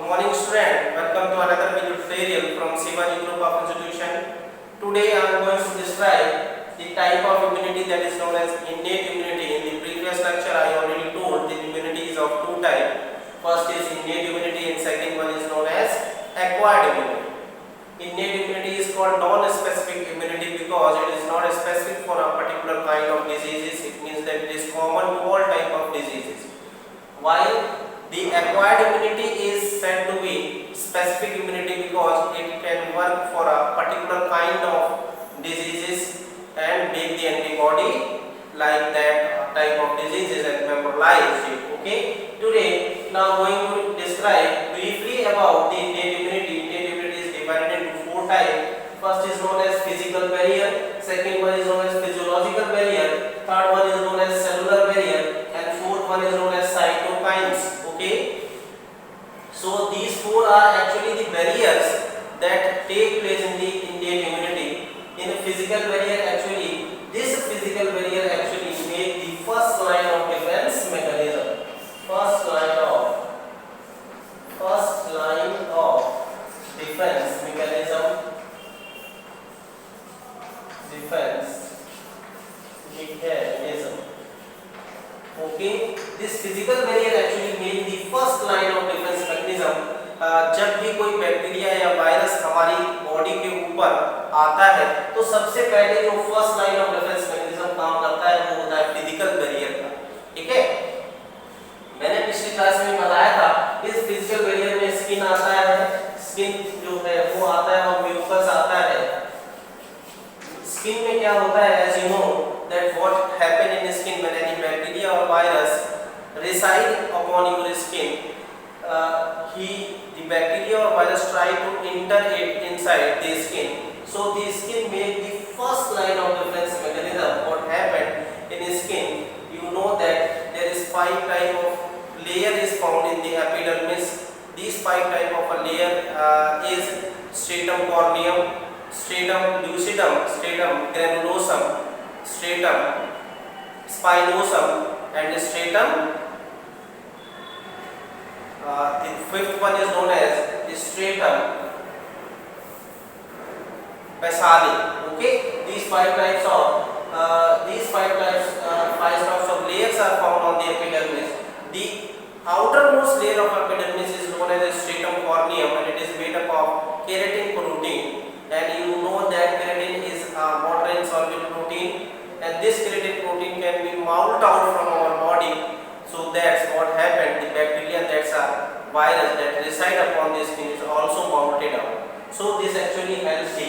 morning student, welcome to another video tutorial from SHIVAJI group of institution. Today I am going to describe the type of immunity that is known as innate immunity. In the previous lecture I already told the immunity is of two types. First is innate immunity and second one is known as acquired immunity. Innate immunity is called non-specific immunity because it is not specific for a particular kind of diseases. It means that it is common to all type of diseases. While the acquired immunity is said to be specific immunity because it can work for a particular kind of diseases and make the antibody like that type of diseases and memorialize it. Okay. Today, now going to describe briefly about the innate immunity. Innate immunity is divided into four types. First is known as physical barrier. Second one is known as physiological barrier. Third one is known as cellular barrier, and fourth one is known as cytokines. Okay, so these four are actually the barriers that take place in the innate immunity. In a physical barrier, actually this physical barrier actually make the first line of defense mechanism. First line of defense mechanism. Okay, this physical barrier actually make the first line of defense mechanism. जब भी कोई bacteria या virus हमारी body के ऊपर आता है तो सबसे पहले जो first line of defence mechanism काम करता है वो होता है फिजिकल बैरियर का. ठीक है, मैंने पिछली क्लास में बताया था इस फिजिकल बैरियर में स्किन आता है, स्किन जो है वो आता है और म्यूकस आता है. स्किन में क्या होता है, as you know that what happen in skin when any bacteria or virus reside upon your skin, the bacteria or virus try to enter it inside the skin. So the skin make the first line of defense mechanism. What happened in skin, you know that there is 5 type of layer is found in the epidermis. These 5 type of a layer is stratum corneum, stratum lucidum, stratum granulosum, stratum spinosum, and stratum the fifth one is known as stratum basale. Okay, these 5 types of layers are found on the epidermis. The outermost layer of epidermis is known as stratum corneum, and it is made up of keratin protein. And you know that keratin is a water insoluble protein, and this keratin protein can be moulted out from our body. So that's what happened. The bacteria, that's a virus that reside upon the skin, is also moulted out. So this actually helps the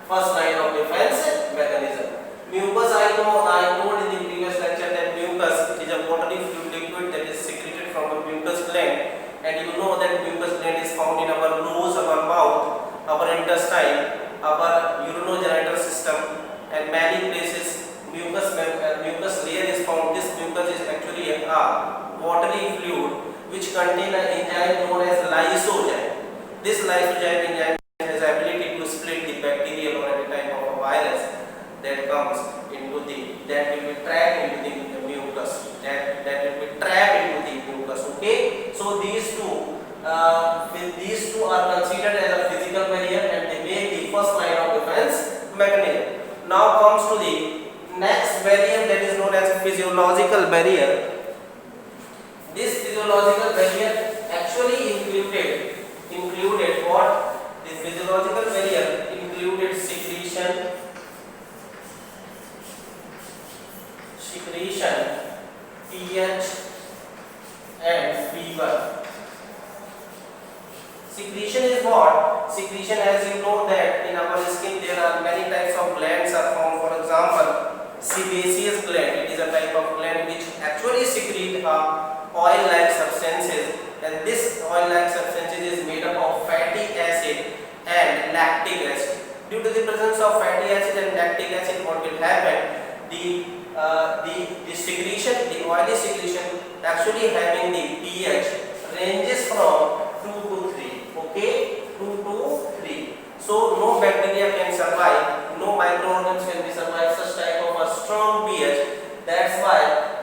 first line of defense mechanism. Mucus, I told in the previous lecture that mucus is a watery fluid liquid that is secreted from a mucus gland, and you know that mucus gland is found in our nose, our mouth, our intestine, our urinogenital system, and many places mucus layer is found. This mucus is actually a watery fluid which contain an enzyme known as lysosomes. This lysosomes enzyme has ability to split the bacterial or any type of a virus that comes into that will be trapped into the mucus. That will be trapped into the mucus. Okay, so these two are considered as a physical barrier, and they make the first line of defense mechanism. Now comes to the next barrier, that is known as physiological barrier. This physiological barrier actually included what? The physiological barrier included secretion, pH, and fever. Secretion is what? Secretion, as you know that in our skin there are many types of glands are found. For example, sebaceous gland. It is a type of gland which actually secrete oil-like substances, and this oil-like substances is made up of fatty acid and lactic acid. Due to the presence of fatty acid and lactic acid, what will happen? The secretion, the oily secretion, actually having the pH ranges from 2 to 3. Okay, 2 to 3. So no bacteria can survive, no microorganisms can be survive such type of a strong pH. That's why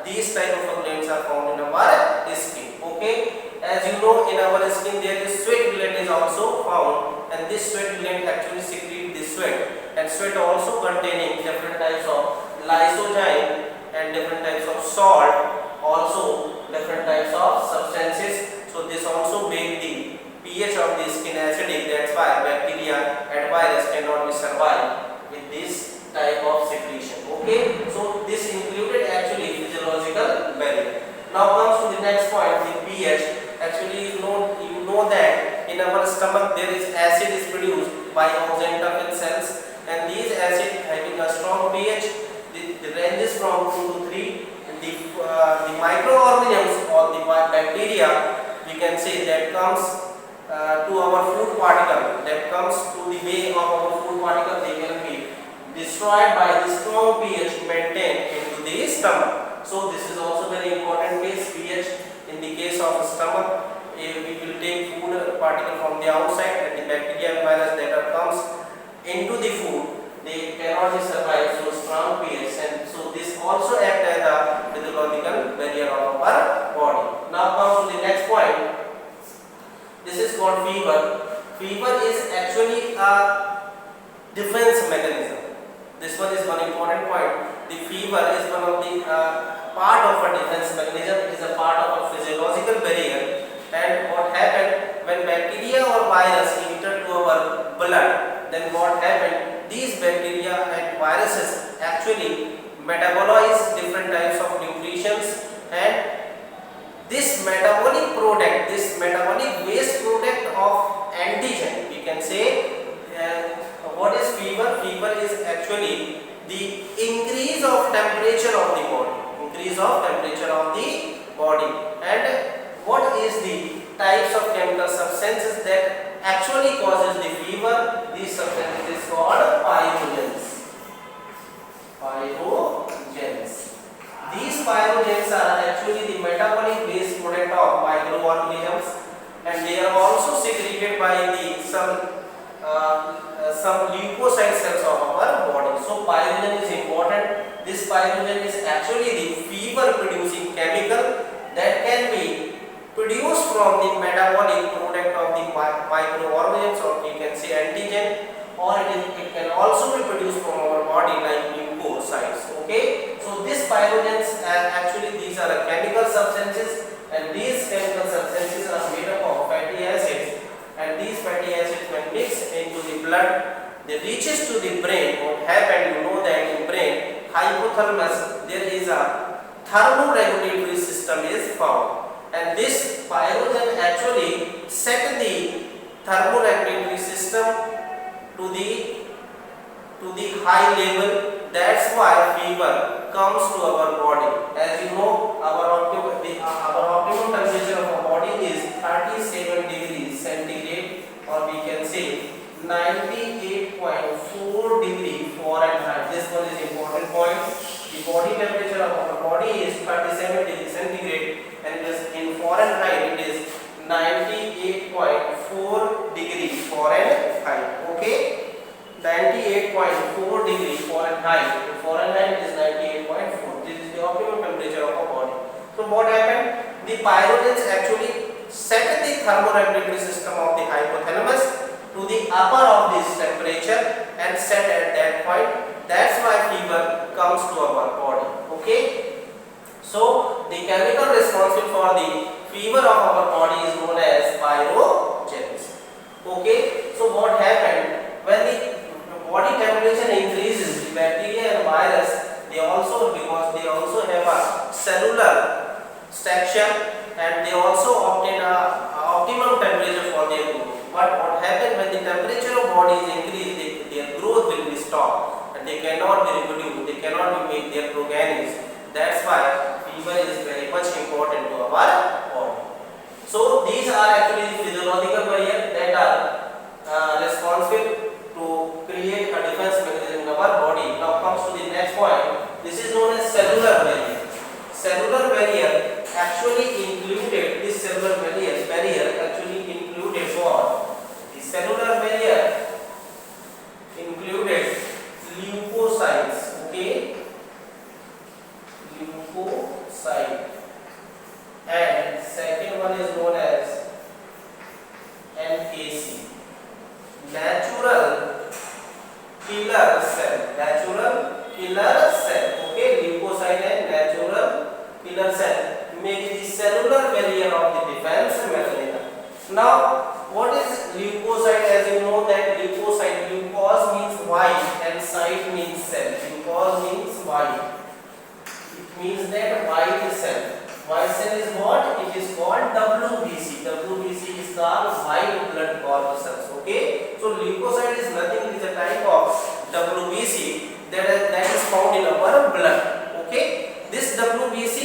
these type of glands are found in our skin. Okay, as you you know, in our skin there is sweat gland is also found, and this sweat gland actually secrete the sweat, and sweat also containing different types of lysozyme and different types of salt, also different types of substances. So this also make the pH of the skin acidic. That's why bacteria and virus cannot be survive with this type of secretion. Okay, so this included actually physiological barrier. Now comes to the next point, the pH. Actually, you know that in our stomach there is acid is produced by oxytocin cells, and these acid having a strong pH. The range is from 2 to 3. The microorganisms or the bacteria, we can say, that comes to our food particle, that comes to the way of our food particle, they can be destroyed by the strong pH maintained into the stomach. So this is also very important case, pH. In the case of stomach, we will take food particle from the outside, and the bacteria and virus that comes into the food, they cannot survive so strong pH, and so this also act as a physiological barrier of our body. Now comes to the next point. This is called fever. Fever is actually a defense mechanism. This one is one important point. The fever is one of the part of a defense mechanism. It is a part of a physiological barrier. And what happened when bacteria or virus entered to our blood, then what happened? These bacteria and viruses actually metabolize different types of nutrients, and this metabolic product, this metabolic waste product of antigen, we can say, what is fever? Fever is actually the increase of temperature of the body, increase of temperature of the body. And what is the types of chemical substances that actually causes the fever? These substances is called pyrogens. Pyrogens. These pyrogens are actually the metabolic waste product of microorganisms, and they are also secreted by the some leukocyte cells of our body. So pyrogen is important. This pyrogen is actually the fever producing chemical that can be produced from the metabolic product of the microorganisms, or we can say antigen, or it can also be produced from our body like leukocytes. Okay, so these pyrogens are actually, these are chemical substances, and these chemical substances are made up of fatty acids, and these fatty acids when mixed into the blood, they reaches to the brain. What happened, you know that in brain hypothalamus there is a thermoregulatory system is found, and this pyrogen actually set the thermoregulatory system to the high level. That's why fever comes to our body. As you know, our optimum temperature of our body is 37 degrees centigrade, or we can say 98.4 degree Fahrenheit. This one is important point. The body temperature of our body is 37 degrees centigrade, and in Fahrenheit it is 98.4 degree Fahrenheit. Okay, 98.4 degree Fahrenheit. In Fahrenheit is 98.4. This is the optimum temperature of our body. So what happened? The pyrogens actually set the thermoregulatory system of the hypothalamus to the upper of this temperature and set at that point. That's why fever comes to our body. Okay. So the chemical responsible for the fever of our body is known as pyrogens. Okay. So what happened when the body temperature increases, the bacteria and virus, they also, because they also have a cellular structure, and they also obtain a optimum temperature for their growth. But what happens when the temperature of body is increased, their growth will be stopped, and they cannot be reproduced, they cannot be make their progenies. That's why fever is very much important to our body. So these are actually the physiological barriers that are responsible to create a defense mechanism in our body. Now comes to the next point. This is known as cellular barrier. Cellular barrier actually included, this cellular barrier actually included what? The cellular barrier included leukocytes. Okay, leukocyte, and second one is known as Now, what is leukocyte? As you know that leukocyte, leukos means white and cyte means cell. Leukos means white. It means that white cell. White cell is what? It is called WBC. WBC is called white blood corpuscles. Okay. So leukocyte is nothing. It is a type of WBC that is found in our blood. Okay. This WBC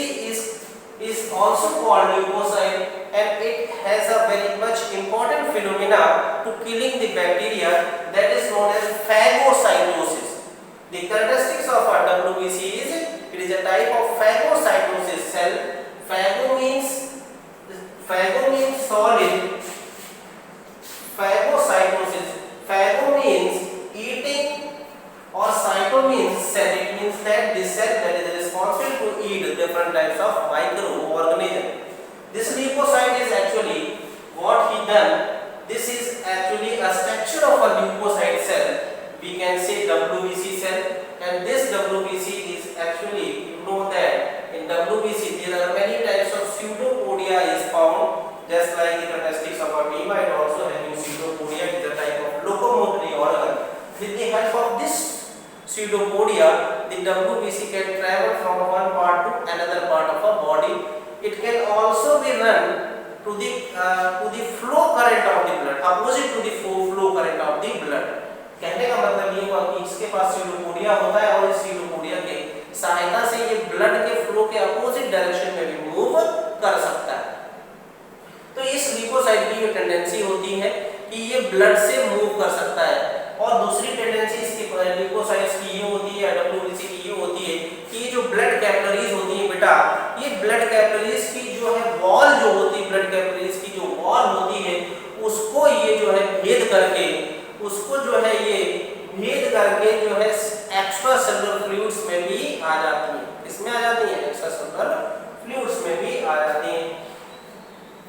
is also called leukocyte, and it has a very much important phenomena to killing the bacteria that is known as phagocytosis. The characteristics of a WBC is it is a type of phagocytosis cell. Phago means solid. Phagocytosis. Phago means eating, or cyto means cell. It means that this cell that is responsible to eat different types of microorganisms. This leukocyte is actually what he done. This is actually a structure of a leukocyte cell. We can say WBC cell, and this WBC is actually, you know that in WBC there are many types of pseudopodia is found, just like the characteristics of amoeba. It also having pseudopodia. It is a type of locomotory organ. With the help of this pseudopodia, the WBC can travel from one part to another part of a body. It can also be run to the flow current of the blood, opposite to the flow current of the blood. कहने का मतलब ये हुआ कि इसके पास pseudopodia होता है और इस सीडोपोडिया के सहायता से ये ब्लड के फ्लो के अपोजिट डायरेक्शन में भी मूव कर सकता है। तो इस ल्यूकोसाइट की ये टेंडेंसी होती है कि ये ब्लड से मूव कर सकता है, और दूसरी टेंडेंसी इसके ल्यूकोसाइट्स की ये होती है, डब्ल्यूबीसी की ये होती है कि ये जो ब्लड कैपिलरीज होती है बेटा, ये ब्लड कैपिलरीज की जो है वॉल जो होती है, ब्लड कैपिलरीज की जो वॉल होती है उसको ये जो है भेद करके, उसको जो है ये भेद करके जो है एक्स्ट्रा सेलुलर फ्लूइड्स में भी आ जाती है। इसमें आ जाती है, एक्स्ट्रा सेलुलर फ्लूइड्स में भी आ जाती है।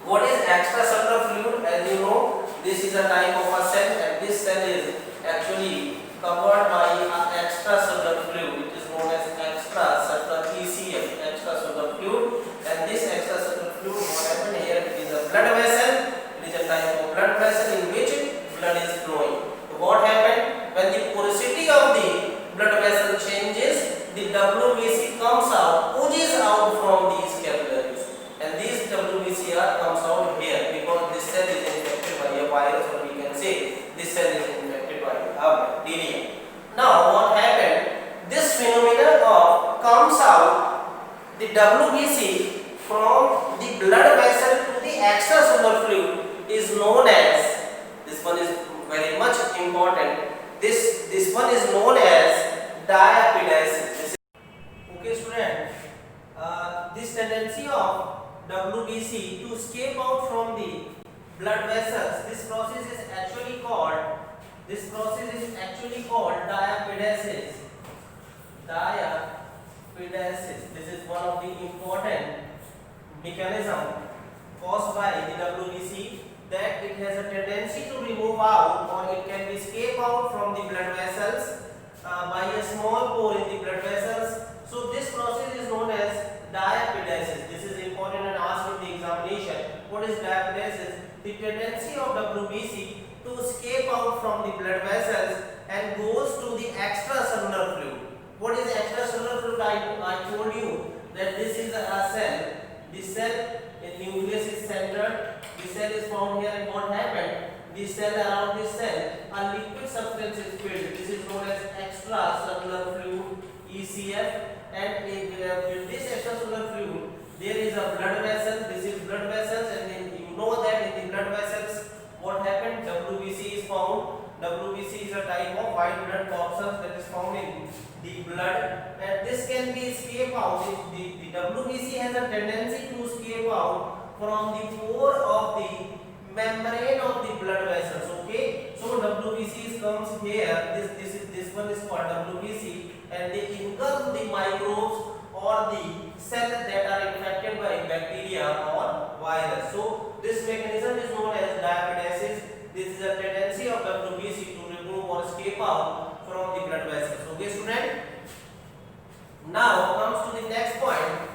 What is extracellular fluid? As you know, this is a type of a cell, and this cell is actually covered by an extracellular fluid. It is known as extracellular ECF, extracellular fluid. And this extracellular fluid, what happened here? It is a blood vessel. It is a type of blood vessel in which blood is flowing. So what happened when the porosity of the blood vessel changes? The WBC comes out, oozes out from these capillaries, and these WBC comes out here because this cell is infected by a virus, or we can say this cell is infected by a bacteria. Now what happened? This phenomena of comes out the WBC from the blood vessel to the extracellular fluid is known as, this one is very much important, this one is known as diapedesis. Okay student, this tendency of WBC to escape out from the blood vessels, this process is actually called diapedesis. Diapedesis. This is one of the important mechanism caused by the WBC, that it has a tendency to remove out, or it can escape out from the blood vessels by a small pore in the blood vessels. So this process is known as diapedesis. This is important and asked in the examination. What is diapedesis? The tendency of WBC to escape out from the blood vessels and goes to the extracellular fluid. What is extracellular fluid? I told you that this is a cell. This cell in nucleus is centered. This cell is found here, and what happened? This cell, around this cell, a liquid substance is filled. This is known as extracellular fluid, ECF. And in this extracellular fluid, there is a blood vessel. This is blood vessels, and then you know that in the blood vessels, what happened? WBC is found. WBC is a type of white blood corpuscles that is found in the blood, and this can be escape out. The WBC has a tendency to escape out from the pore of the membrane of the blood vessels. Okay, so WBC comes here. This one is called WBC, and they engulf the microbes or the cells that are infected by bacteria or virus. So this mechanism is known as diapedesis. This is a tendency of WBC to remove or escape out from the blood vessels. Okay, student. Now comes to the next point.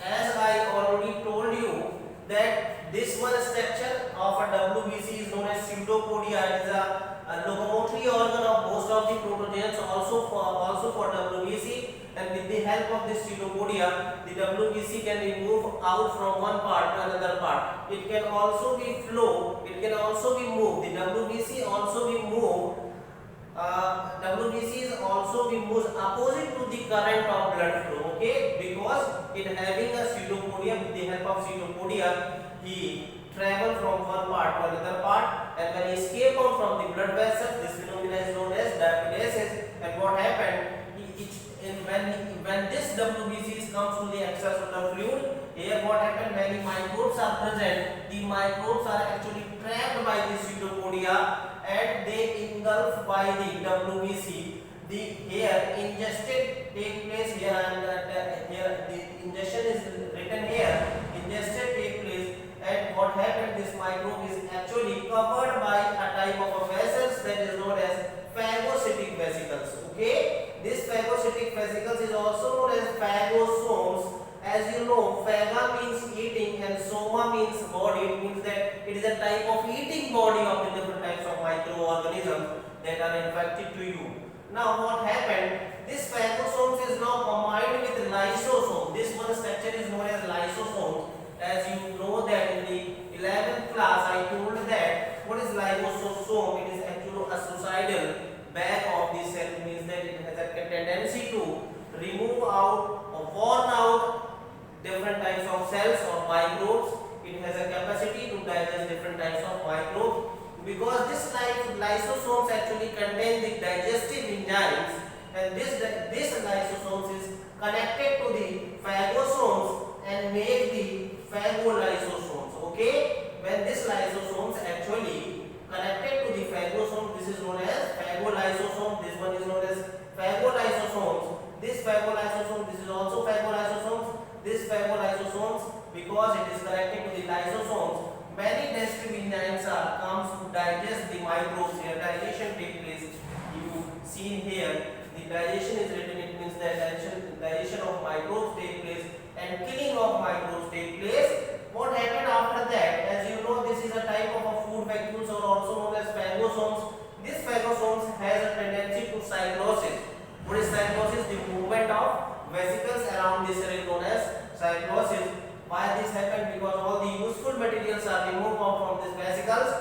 As I already told you that that this one structure of a WBC is known as pseudopodia. It is a locomotory organ of most of the protozoans, also for WBC. And with the help of this pseudopodia, the WBC can be moved out from one part to another part. It can also be flow. It can also be moved. The WBC also be moved. WBC is also be moved opposite to the current of blood flow. Okay, because it having a pseudopodia. With the help of pseudopodia, he travel from one part to another part, and when he escape out from the blood vessels, this phenomenon is known as diapedesis. And what happened? When this WBC comes to the extracellular fluid, here what happened? Many microbes are present. The microbes are actually trapped by the pseudopodia and they engulfed by the WBC. The here ingested take place here, and here the ingestion is written here. Ingested take place, and what happened? This microbe is actually covered by a type of a vessels that is known as phagocytic vesicles. Okay, this phagocytic vesicles is also known as phagosomes. As you know, phaga means eating and soma means body. It means that it is a type of eating body of the different types of microorganisms that are infected to you. Now what happened? This phagosomes is now combined with lysosomes. This one structure is known as lysosomes. As you know that in the 11th class I told that what is lysosome? It is actually a suicidal bag of the cell. Means that it has a tendency to remove out or worn out different types of cells or microbes. It has a capacity to digest different types of microbes. Because this lysosomes actually contain the digestive enzymes, and this lysosomes is connected to the phagosomes and make the phagolysosomes. Okay, when this lysosomes actually connected to the phagosome, this is known as phagolysosome. This one is known as phagolysosomes. This phagolysosome, this is also phagolysosomes. This phagolysosomes, because it is connected to the lysosomes, many digestive enzymes comes to digest the microbes. Here digestion take place. You see here the digestion is written. It means that digestion of microbes take place and killing of microbes take place. What happened after that? As you know, this is a type of a food vacuoles or also known as phagosomes. This phagosomes has a tendency to cyclosis. What is cyclosis? The movement of vesicles around the cell is known as cyclosis. Why this happened? Because all the useful materials are removed from these vesicles